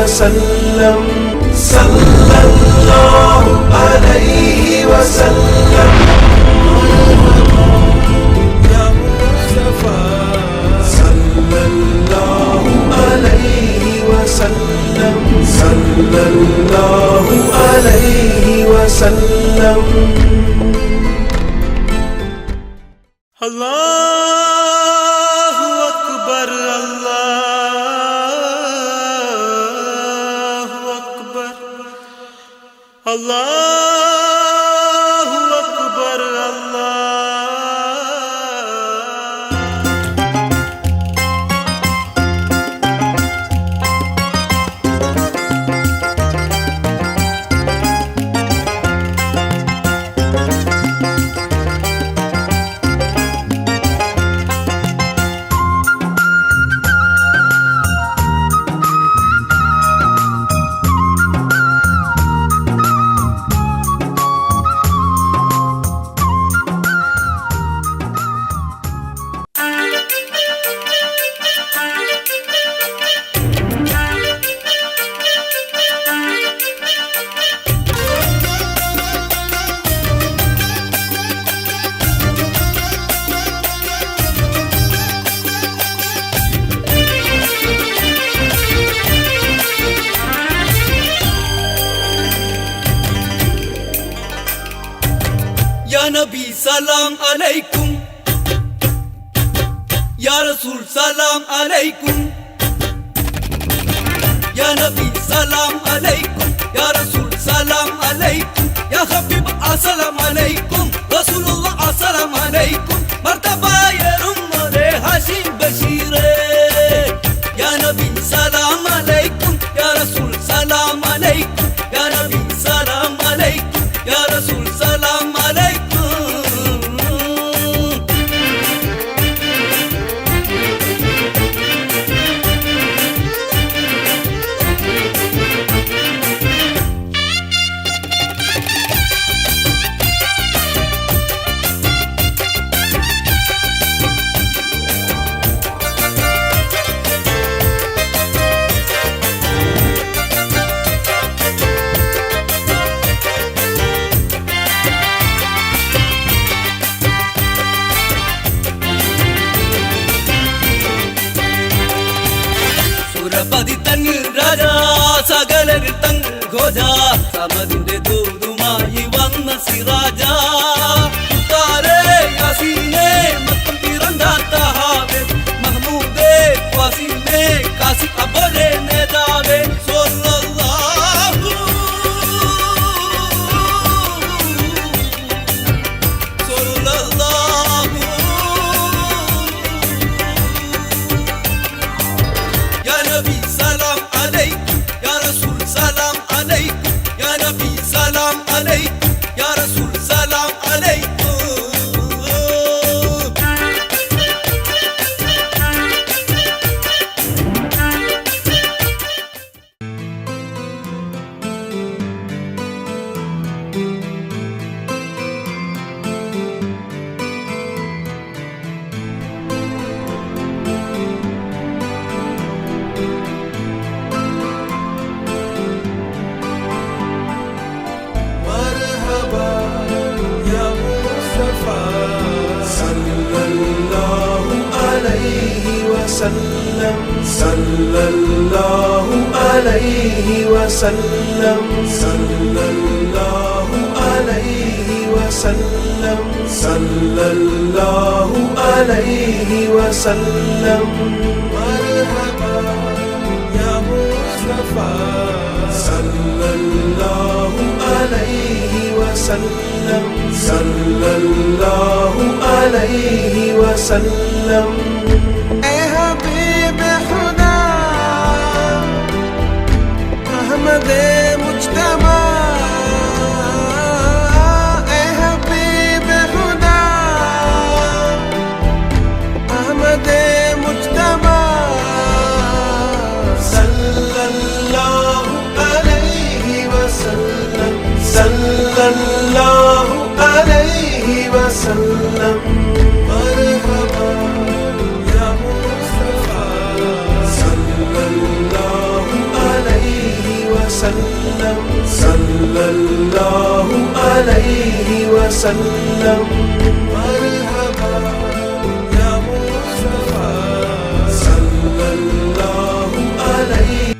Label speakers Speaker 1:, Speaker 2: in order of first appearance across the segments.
Speaker 1: وسلم صلى الله عليه وسلم يا مصطفى صلى الله عليه وسلم صلى الله عليه وسلم الله أكبر الله أكبر الله أكبر الله
Speaker 2: या नबी सलाम अलैकुम, या रसूल सलाम अलैकुम, या नबी सलाम अलैकुम, या रसूल सलाम अलैकुम, या हबीब अस्सलाम अलैकुम, रसूलुल्लाह अस्सलाम अलैकुम, मर्तबा यरुम्मरे हाशिम बशीरे, या नबी सलाम अलैकुम, या रसूल सलाम अलैकुम, या नबी सलाम अलैकुम, या रसूल सलाम अलैकुम. സുരപതി തന്നിൽ രാജാ സകലരിൽ തങ്ങൾ ഘോജ സമതിന്റെ ദൂതുമായി വന്ന സിറാജ ഉത്താരേ യാസീനേ മത്തം പിറന്താത്ത ഹാവേ മഹ്മൂദേ ഖാസിമേ കാസി അബരെ നേതാവേ സ്വല്ലല്ലാഹു സ്വല്ലല്ലാഹു या नबी सलाम अलैकुम, या रसूल सलाम अलैकुम, या नबी सलाम अलैकुम, या रसूल सलाम अलैकुम.
Speaker 1: وسلم صلى الله عليه وسلم صلى الله عليه وسلم صلى الله عليه وسلم مرحبا يا مصطفى صلى الله عليه وسلم صلى الله عليه وسلم
Speaker 3: अहमद मुज्तबा ए हबीब खुदा अहमद मुज्तबा
Speaker 1: सल्लल्लाहु अलैहि वसल्लम सल्लल्लाहु अलैहि वसल्लम मरहबा या मुस्तफा सल्लल्लाहु अलैहि وسلم مرحبا يا مصطفى صلى الله عليه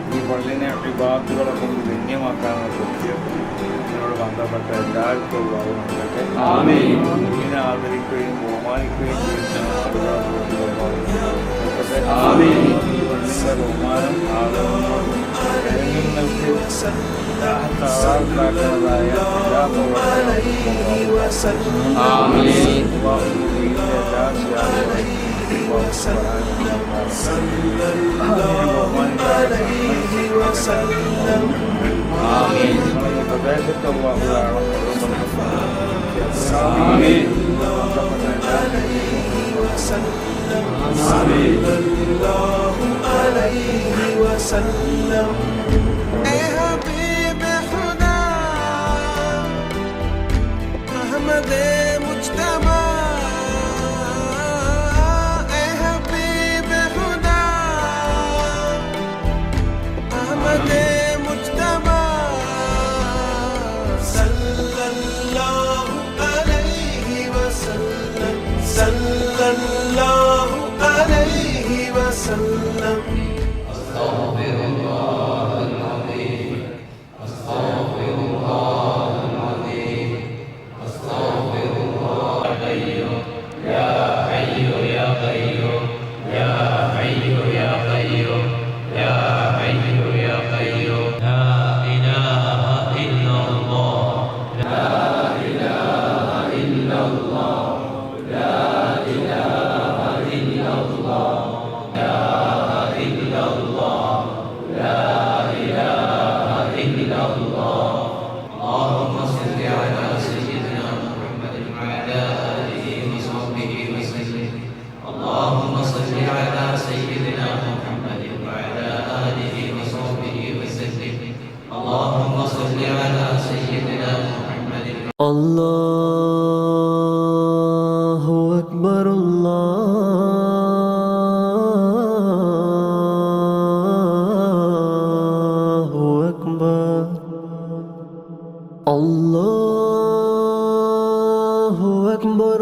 Speaker 4: ഈ പള്ളിനെ വിവാദങ്ങളെ കൊണ്ട് ധന്യമാക്കാനുള്ള സത്യം ഇതിനോട് ബന്ധപ്പെട്ട എല്ലാവർക്കും ഉള്ളതുകൊണ്ടൊക്കെ ഇതിനെ ആദരിക്കുകയും ബഹുമാനിക്കുകയും ചെയ്യുന്ന പള്ളിയുടെ ബഹുമാനം ജനങ്ങൾക്ക് ഉണ്ടാക്കുന്നതായ എല്ലാ
Speaker 3: اے حبیب خدا احمد مجتبی اے حبیب خدا احمد مجتبی
Speaker 1: صلى الله عليه وسلم صلى الله عليه وسلم
Speaker 5: الله أكبر الله أكبر الله أكبر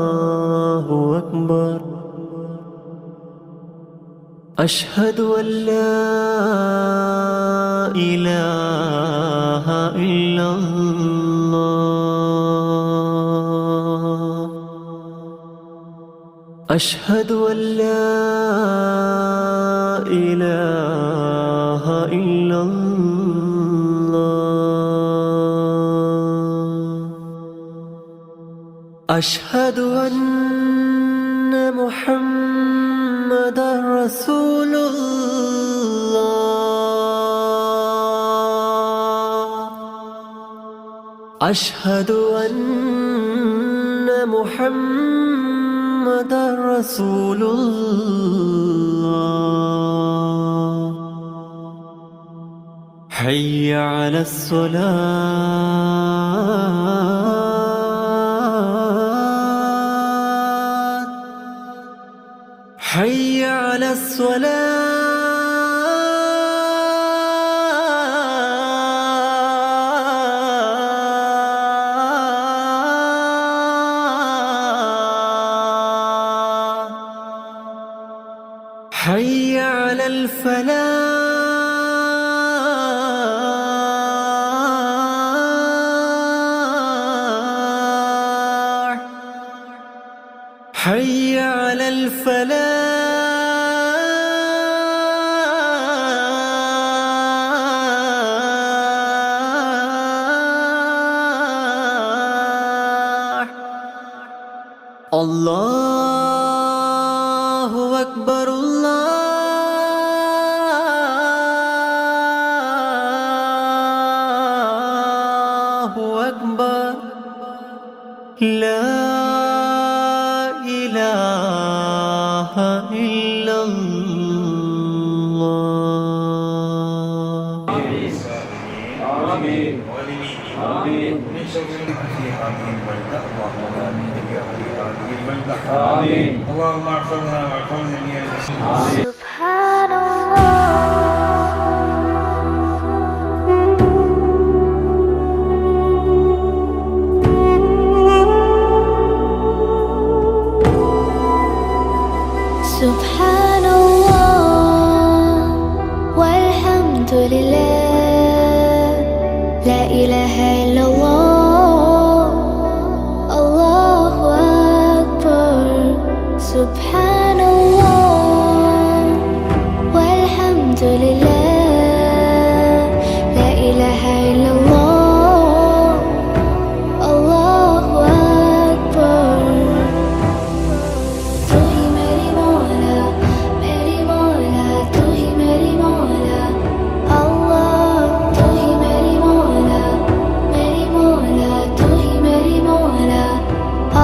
Speaker 5: الله أكبر أشهد أن لا إله إلا الله أشهد أن لا إله إلا الله أشهد أن محمد رسول الله أشهد أن محمد رسول الله حي على الصلاة حي على الصلاة حي على الفلاح حي على الفلاح الله أكبر الله أكبر لا إله إلا الله
Speaker 4: آمين البلدة آمين اللهم احفظنا واحفظ جميع المسلمين
Speaker 6: سبحان الله سبحان الله والحمد لله لا إله إلا الله الله أكبر سبحان الله والحمد لله لا إله إلا الله الله أكبر तू ही मेरी मौला तू ही मेरी मौला अल्लाह तू ही मेरी मौला तू ही मेरी मौला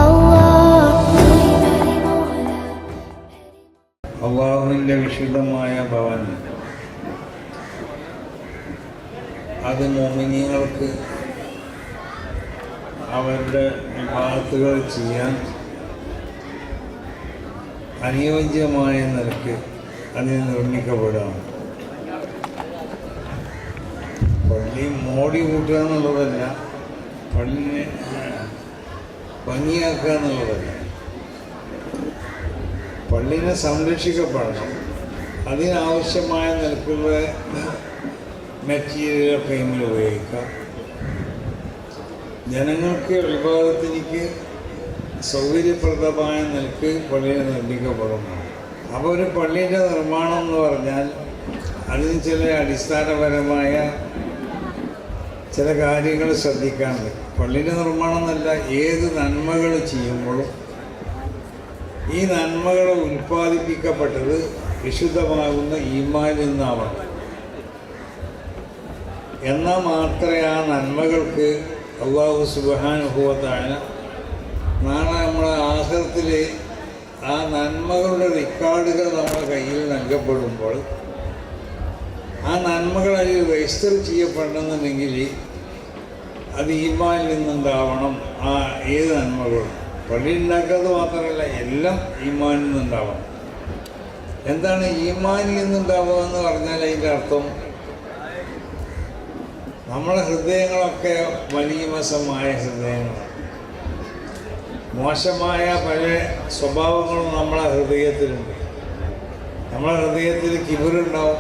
Speaker 6: अल्लाह तू ही मेरी मौला
Speaker 4: അള്ളാഹുവിൻ്റെ വിശുദ്ധമായ ഭവൻ അത് മുഅ്മിനീങ്ങൾക്ക് അവരുടെ ഇബാദത്തുകൾ ചെയ്യാൻ അനുയോജ്യമായ നിലയ്ക്ക് അതിന് നിർമ്മിക്കപ്പെടുകയാണ്. പള്ളി മോടി കൂട്ടുക എന്നുള്ളതല്ല, പള്ളിനെ ഭംഗിയാക്കുക എന്നുള്ളതല്ല. പള്ളിനെ സംരക്ഷിക്കപ്പെടണം. അതിനാവശ്യമായ നിലക്കുള്ള മെറ്റീരിയലൊക്കെ ഇതിൽ ഉപയോഗിക്കാം. ജനങ്ങൾക്ക് വിഭാഗത്തിലേക്ക് സൗകര്യപ്രദമായ നിലക്ക് പള്ളിയെ നിർമ്മിക്കപ്പെടുന്നു. അപ്പോൾ ഒരു പള്ളിയുടെ നിർമ്മാണം എന്ന് പറഞ്ഞാൽ അതിന് ചില അടിസ്ഥാനപരമായ ചില കാര്യങ്ങൾ ശ്രദ്ധിക്കാനുണ്ട്. പള്ളിയുടെ നിർമ്മാണം എന്നല്ല, ഏത് നന്മകൾ ചെയ്യുമ്പോഴും ഈ നന്മകൾ ഉൽപ്പാദിപ്പിക്കപ്പെട്ടത് വിശുദ്ധമാകുന്ന ഈമാനിൽ നിന്നാവണം. എന്നാൽ മാത്രമേ ആ നന്മകൾക്ക് അല്ലാഹു സുബ്ഹാനഹു വ തആല നാളെ നമ്മുടെ ആഖിറത്തിൽ ആ നന്മകളുടെ റെക്കോർഡുകൾ നമ്മുടെ കയ്യിൽ നൽകപ്പെടുമ്പോൾ ആ നന്മകൾ അതിൽ രജിസ്റ്റർ ചെയ്യപ്പെടണമെന്നുണ്ടെങ്കിൽ അത് ഈമാനിൽ നിന്നുണ്ടാവണം. ആ ഏത് നന്മകളും പള്ളി ഉണ്ടാക്കുന്നത് മാത്രമല്ല, എല്ലാം ഈമാനിൽ നിന്നുണ്ടാവണം. എന്താണ് ഈമാനിൽ നിന്നുണ്ടാവുക എന്ന് പറഞ്ഞാൽ അതിൻ്റെ അർത്ഥം നമ്മുടെ ഹൃദയങ്ങളൊക്കെ മലീമസമായ ഹൃദയങ്ങളാണ്. മോശമായ പല സ്വഭാവങ്ങളും നമ്മളെ ഹൃദയത്തിലുണ്ട്. നമ്മളെ ഹൃദയത്തിൽ കിബറുണ്ടാവും,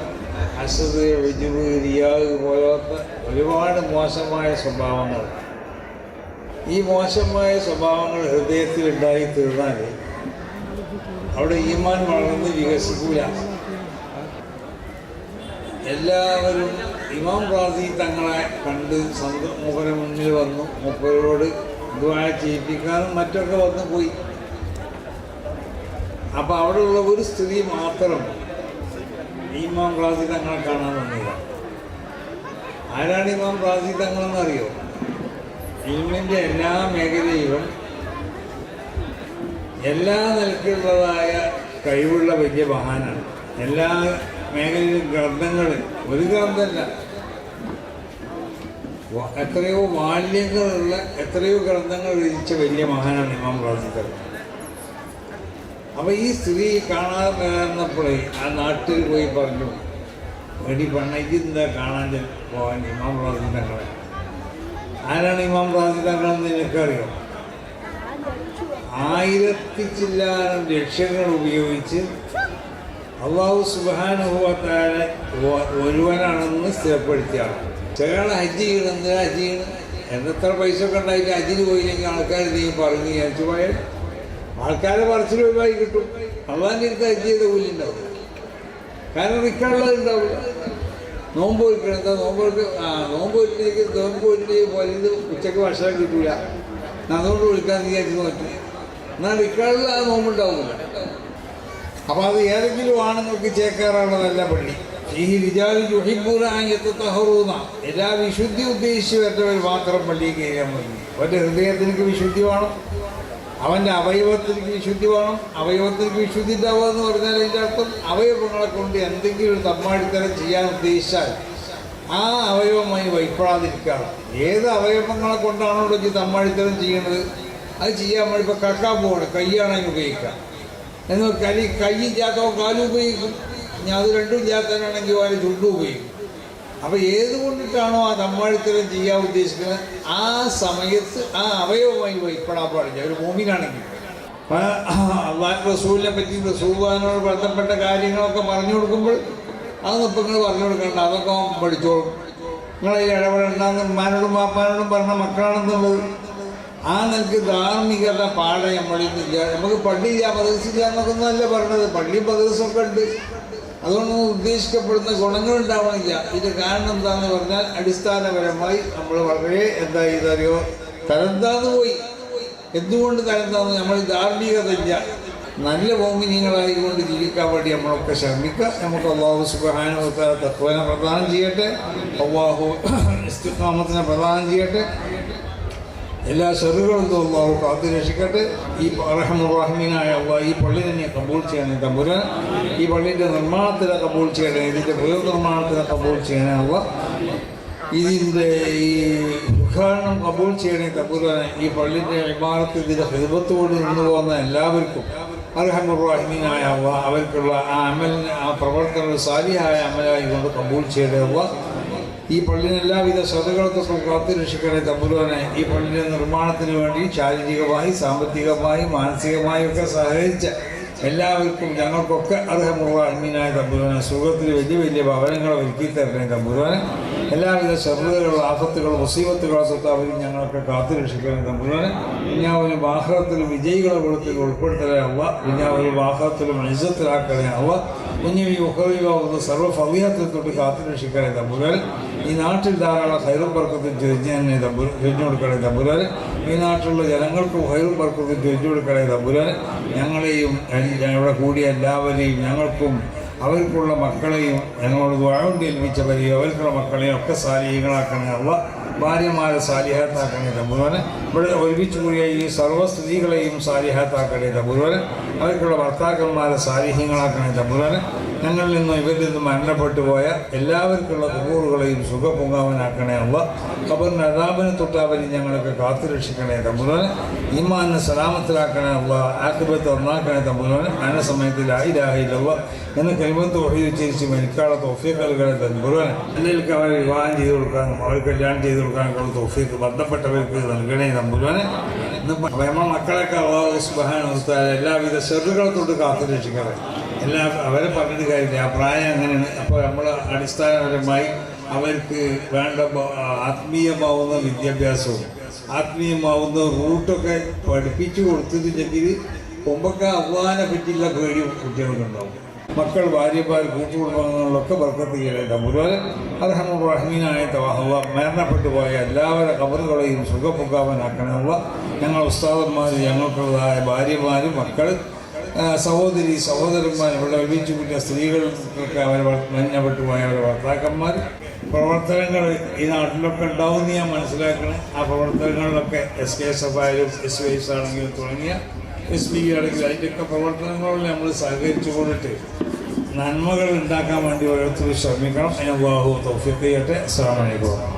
Speaker 4: അസദ്, ഉജ്ബ്, റിയാഹ് പോലത്തെ ഒരുപാട് മോശമായ സ്വഭാവങ്ങൾ. ഈ മോശമായ സ്വഭാവങ്ങൾ ഹൃദയത്തിൽ ഉണ്ടായി തീർന്നാൽ അവിടെ ഈമാൻ വളർന്ന് വികസിക്കൂല. എല്ലാവരും ഇമാം റാസി തങ്ങളെ കണ്ട് മൂപ്പരെ മുന്നിൽ വന്നു, മൂപ്പരോട് ദുആ ചെയ്യിപ്പിക്കാനും മറ്റൊക്കെ വന്ന് പോയി. അപ്പം അവിടെയുള്ള ഒരു സ്ത്രീ മാത്രം ഇമാം റാസി തങ്ങളെ കാണാൻ വന്നില്ല. ആരാണ് ഇമാം റാസി തങ്ങളെന്നറിയോ? ഇൽമിൻ്റെ എല്ലാ മേഖലയിലും എല്ലാ നിലക്കുള്ളതായ കഴിവുള്ള വലിയ മഹാനാണ്. എല്ലാ മേഖലയിലും ഗ്രന്ഥങ്ങൾ, ഒരു ഗ്രന്ഥമല്ല, എത്രയോ വാല്യങ്ങളുള്ള എത്രയോ ഗ്രന്ഥങ്ങൾ രചിച്ച വലിയ മഹാനാണ് ഇമാം റാസി തങ്ങൾ. അപ്പോൾ ഈ സ്ത്രീ കാണാൻ വന്നപ്പോഴേ ആ നാട്ടിൽ പോയി പറഞ്ഞു, എടി പണ്ണയ്ക്ക് എന്താ കാണാൻ പോകാൻ ഇമാം റാസി തങ്ങളെ. ആരാണ് ഇമാം റാസി തങ്ങളെന്ന് എനിക്കറിയാം. 1000 ചില്ലാനം ലക്ഷങ്ങൾ ഉപയോഗിച്ച് അല്ലാഹു സുബ്ഹാനഹു വ തആല ഒരുവനാണെന്ന് സ്ഥിരപ്പെടുത്തിയാണ്. ചില ഹജ്ജ് ചെയ്യണം, എന്തിനാ ഹജ്ജ് ചെയ്യണം? എത്ര പൈസ ഒക്കെ ഉണ്ടായിട്ട് ഹജ്ജിന് പോയില്ലെങ്കിൽ ആൾക്കാർ നീ പറഞ്ഞു വിചാരിച്ചു പോയാൽ ആൾക്കാരെ പറച്ചിൽ ഒഴിവായി കിട്ടും. അള്ളാൻ്റെ അടുത്ത് ഹജ്ജ് ചെയ്ത കൂലി ഉണ്ടാവും. കാരണം നിൽക്കാനുള്ളത് ഉണ്ടാവില്ല. നോമ്പ് വയ്ക്കണം, എന്താ നോമ്പ് വയ്ക്കിലേക്ക് പോയത് ഉച്ചയ്ക്ക് ഭക്ഷണം കിട്ടൂല, അതുകൊണ്ട് വിളിക്കാൻ വിചാരിച്ചു നോക്കി. എന്നാൽ നിൽക്കാനുള്ള ആ നോമ്പുണ്ടാവില്ല. അപ്പോൾ അത് ഏതെങ്കിലും ആണുങ്ങൾക്ക് ചേക്കാറാണതല്ല പള്ളി. ഈ വിചാരി യുഹിബ്ബൂന അൻ യതതഹറൂന, എല്ലാ വിശുദ്ധി ഉദ്ദേശിച്ച് വരുന്നവർ മാത്രം പള്ളിയിൽ കയറിയാൽ മതി. അവൻ്റെ ഹൃദയത്തിലേക്ക് വിശുദ്ധി വേണം, അവൻ്റെ അവയവത്തിലേക്ക് വിശുദ്ധി വേണം. അവയവത്തിലേക്ക് വിശുദ്ധി ഉണ്ടാവുക എന്ന് പറഞ്ഞാൽ അതിൻ്റെ അർത്ഥം അവയവങ്ങളെ കൊണ്ട് എന്തെങ്കിലും ഒരു തമ്മാടിത്തരം ചെയ്യാൻ ഉദ്ദേശിച്ചാൽ ആ അവയവമായി വൈപ്പെടാതിരിക്കുകയാണ്. ഏത് അവയവങ്ങളെ കൊണ്ടാണോ ഈ തമ്മാടിത്തരം ചെയ്യുന്നത് അത് ചെയ്യാൻ വേണ്ടി ഇപ്പോൾ കക്കാൻ പോകണം, കൈയാണെങ്കിൽ ഉപയോഗിക്കാം. എന്നാൽ കൈ ഇല്ലാത്തോ കാലും ഉപയോഗിക്കും. ഞാൻ അത് രണ്ടും ഇല്ലാത്തവനാണെങ്കിൽ അവരെ ചുണ്ടും ഉപയോഗിക്കും. അപ്പോൾ ഏത് കൊണ്ടിട്ടാണോ ആ തമ്മാടിത്തരം ചെയ്യാൻ ഉദ്ദേശിക്കുന്നത് ആ സമയത്ത് ആ അവയവമായി വഹിപ്പെടാൻ പാടില്ല. ഒരു ഭൂമിയിലാണെങ്കിൽ അള്ളാഹ് റസൂലിനെ പറ്റി റസൂലിനോട് ബന്ധപ്പെട്ട കാര്യങ്ങളൊക്കെ പറഞ്ഞു കൊടുക്കുമ്പോൾ അതൊന്നും ഇപ്പം നിങ്ങൾ പറഞ്ഞു കൊടുക്കണ്ട, അതൊക്കെ പഠിച്ചോളും. നിങ്ങളതിൽ ഇടപെടണ്ടെന്ന് ഉമ്മാനോടും പാപ്പാനോടും പറഞ്ഞ മക്കളാണെന്നുള്ളത്. ആ നിനക്ക് ധാർമ്മികത പാടെ നമ്മളിന്നില്ല. നമുക്ക് പള്ളിയില്ല മദ്രസില്ല എന്നൊക്കെ ഒന്നുമല്ല പറഞ്ഞത്. പള്ളിയും മദ്രസൊക്കെ ഉണ്ട്, അതുകൊണ്ടൊന്നും ഉദ്ദേശിക്കപ്പെടുന്ന ഗുണങ്ങളുണ്ടാവണില്ല. ഇതിൻ്റെ കാരണം എന്താണെന്ന് പറഞ്ഞാൽ അടിസ്ഥാനപരമായി നമ്മൾ വളരെ എന്താ ഇതറിയോ തരംതാന്ന് പോയി. എന്തുകൊണ്ട് തരംതാന്ന്? നമ്മൾ ധാർമ്മികത ഇല്ല. നല്ല മോമിനിയങ്ങളായിക്കൊണ്ട് ജീവിക്കാൻ വേണ്ടി നമ്മളൊക്കെ ശ്രമിക്കുക. നമുക്ക് അള്ളാഹു സുബ്ഹാനഹു വ തആല തഖ്വനെ പ്രദാനം ചെയ്യട്ടെ. അള്ളാഹു ഇസ്തിഖാമത്തിനെ പ്രദാനം ചെയ്യട്ടെ. എല്ലാ ഷറുകളും അള്ളാഹു കാത്തു രക്ഷിക്കട്ടെ. ഈ റഹ്മാനായ അള്ളാഹ് ഈ പള്ളി തന്നെ കബൂൾ ചെയ്യണേ തമ്പുരാൻ. ഈ പള്ളിൻ്റെ നിർമ്മാണത്തിനെ കബൂൾ ചെയ്യണേ. ഇതിൻ്റെ പുനർനിർമ്മാണത്തിനെ കബൂൾ ചെയ്യണേ അള്ളാഹ്. ഇതിൻ്റെ ഈ ഉദ്ഘാടനം കബൂൾ ചെയ്യണേ തമ്പുരാനെ. ഈ പള്ളിൻ്റെ ഇമാറത്ത് ഇതിൻ്റെ ഹിദ്മത്തോട് നിന്നു പോകുന്ന എല്ലാവർക്കും അർഹമുർ-റഹീമീനായ അള്ളാഹ് അവർക്കുള്ള ആ അമലിന് ആ പ്രവർത്തനങ്ങൾ സാലിഹായ അമലായി കൊണ്ട് കബൂൾ ചെയ്യണേ അള്ളാഹ്. ഈ പള്ളിന് എല്ലാവിധ ശ്രദ്ധകൾക്കും കാത്തു രക്ഷിക്കണേ തമ്പുരാനെ. ഈ പള്ളിയുടെ നിർമ്മാണത്തിന് വേണ്ടി ശാരീരികമായി സാമ്പത്തികമായി മാനസികമായും ഒക്കെ സഹകരിച്ച എല്ലാവർക്കും ഞങ്ങൾക്കൊക്കെ അർഹമുർ-റഹീമീനായ തമ്പുരാനെ സുഖത്തിൽ വലിയ വലിയ ഭവനങ്ങൾ ഒരുക്കി തരണേ തമ്പുരാനെ. എല്ലാവിധ ശ്രദ്ധകളും ആഫത്തുകളും മുസീബത്തുകളും സ്വത്ത് അവരും ഞങ്ങളൊക്കെ കാത്തു രക്ഷിക്കണേ തമ്പുരാനെ. പിന്നാവരും വാഹനത്തിലും വിജയികളെ കൊടുത്തിൽ ഉൾപ്പെടുത്തണേ അവ. പിന്നാവരും വാഹനത്തിലും ഇസ്സത്തിലാക്കണേ അവ. കുഞ്ഞു ഈ ഉഹവിയാവുന്ന സർവ്വ ഫളിഹത്തിൽ തൊട്ട് കാത്തു രക്ഷിക്കണേ തമ്പുരാൻ. ഈ നാട്ടിൽ ധാരാളം ഹൈറും ബർക്കത്തും ചൊരിഞ്ഞു കൊടുക്കണേ തമ്പുരാൻ. ഈ നാട്ടിലുള്ള ജനങ്ങൾക്ക് ഹൈറും ബർക്കത്തും ചൊരിഞ്ഞു കൊടുക്കണേ തമ്പുരാൻ. ഞങ്ങളെയും ഇവിടെ കൂടിയ എല്ലാവരെയും ഞങ്ങൾക്കും അവർക്കുള്ള മക്കളെയും ഞങ്ങളോട് ദുആ ഏൽപ്പിച്ചവരെയും അവർക്കുള്ള മക്കളെയും ഒക്കെ സാലിഹീങ്ങളാക്കണേ അള്ളാഹ്. ഭാര്യമാരെ സാലിഹാത്താക്കണേ തമ്പുരാനെ. ഇവിടെ ഒരുമിച്ച് കൂടിയ ഈ സർവ്വ സ്ത്രീകളെയും സാലിഹാത്താക്കണേ തമ്പുരാനെ. അവർക്കുള്ള ഭർത്താക്കന്മാരെ സാലിഹീങ്ങളാക്കണേ തമ്പുരാനെ. ഞങ്ങളിൽ നിന്നും ഇവരിൽ നിന്നും മരണപ്പെട്ടു പോയ എല്ലാവർക്കുള്ള ഖബൂറുകളെയും സുഖപൂങ്കാവനാക്കണേ അള്ളാഹ്. ഖബറിന് അദാബിനെ തൊട്ടാവരെയും ഞങ്ങളൊക്കെ കാത്തു രക്ഷിക്കണേ തമ്പുരാനെ. ഈമാനെ സലാമത്തിലാക്കണേ അള്ളാഹ്. ആഖിബത്ത് ഒന്നാക്കണേ തമ്പുരാനെ. മരണ സമയത്ത് ലാ ഇലാഹ ഇല്ലല്ലാഹ് എന്ന കലിമത്ത് തൗഹീദ് ഉച്ചരിച്ച് മരിക്കാനുള്ള തൗഫീഖ് നൽകണേ തമ്പുരാനെ. എല്ലാവർക്കും അവരെ വിവാഹം ചെയ്തു കൊടുക്കാനും അവർ കല്യാണം ചെയ്തു കൊടുക്കാനൊക്കെയുള്ള തൗഫീഖ് ബന്ധപ്പെട്ടവർക്ക് നൽകണേ തമ്പുരാനെ. നമ്മുടെ മക്കളൊക്കെ അല്ലാഹു സുബ്ഹാനഹു വ തആല എല്ലാവിധ ശർറുകളെ തൊട്ട് കാത്തു രക്ഷിക്കണേ. അവരെ പറഞ്ഞിട്ട് കാര്യമില്ല, ആ പ്രായം അങ്ങനെയാണ്. അപ്പോൾ നമ്മൾ അടിസ്ഥാനപരമായി അവർക്ക് വേണ്ട ആത്മീയമാവുന്ന വിദ്യാഭ്യാസവും ആത്മീയമാവുന്ന റൂട്ടൊക്കെ പഠിപ്പിച്ചു കൊടുത്തിട്ടുണ്ടെങ്കിൽ മുമ്പൊക്കെ അള്ളാഹിനെ പറ്റിയുള്ള പേടി കുട്ടികൾക്കുണ്ടാവും. മക്കൾ ഭാര്യമാർ കൂട്ടുകുടുംബങ്ങളിലൊക്കെ ബർക്കത്ത് ചെയ്യണേ തമ്പുരാനെ. അർഹമുർ-റഹീമീനായ അല്ലാഹ് മരണപ്പെട്ടു പോയ എല്ലാവരുടെ ഖബറുകളെയും സുഖപൂങ്കാവനാക്കണമുള്ള ഞങ്ങൾ ഉസ്താദന്മാർ ഞങ്ങൾക്കുള്ളതായ ഭാര്യമാരും മക്കൾ സഹോദരി സഹോദരന്മാർ ഇവിടെ ഒരുമിച്ച് കൂട്ടിയ സ്ത്രീകൾക്കൊക്കെ അവർ മരണപ്പെട്ടു പോയ അവരുടെ ഭർത്താക്കന്മാർ പ്രവർത്തനങ്ങൾ ഈ നാട്ടിലൊക്കെ ഉണ്ടാവുമെന്ന് ഞാൻ മനസ്സിലാക്കണം. ആ പ്രവർത്തനങ്ങളിലൊക്കെ SKSF ആയാലും SYS ആണെങ്കിലും തുടങ്ങിയ SB ആണെങ്കിലും അതിൻ്റെയൊക്കെ പ്രവർത്തനങ്ങളിൽ നമ്മൾ സഹകരിച്ചു കൊണ്ടിട്ട് നന്മകൾ ഉണ്ടാക്കാൻ വേണ്ടി ഓരോരുത്തരും ശ്രമിക്കണം. അല്ലാഹു തൗഫീഖ് ചെയ്യട്ടെ. അസ്സലാമു അലൈക്കും.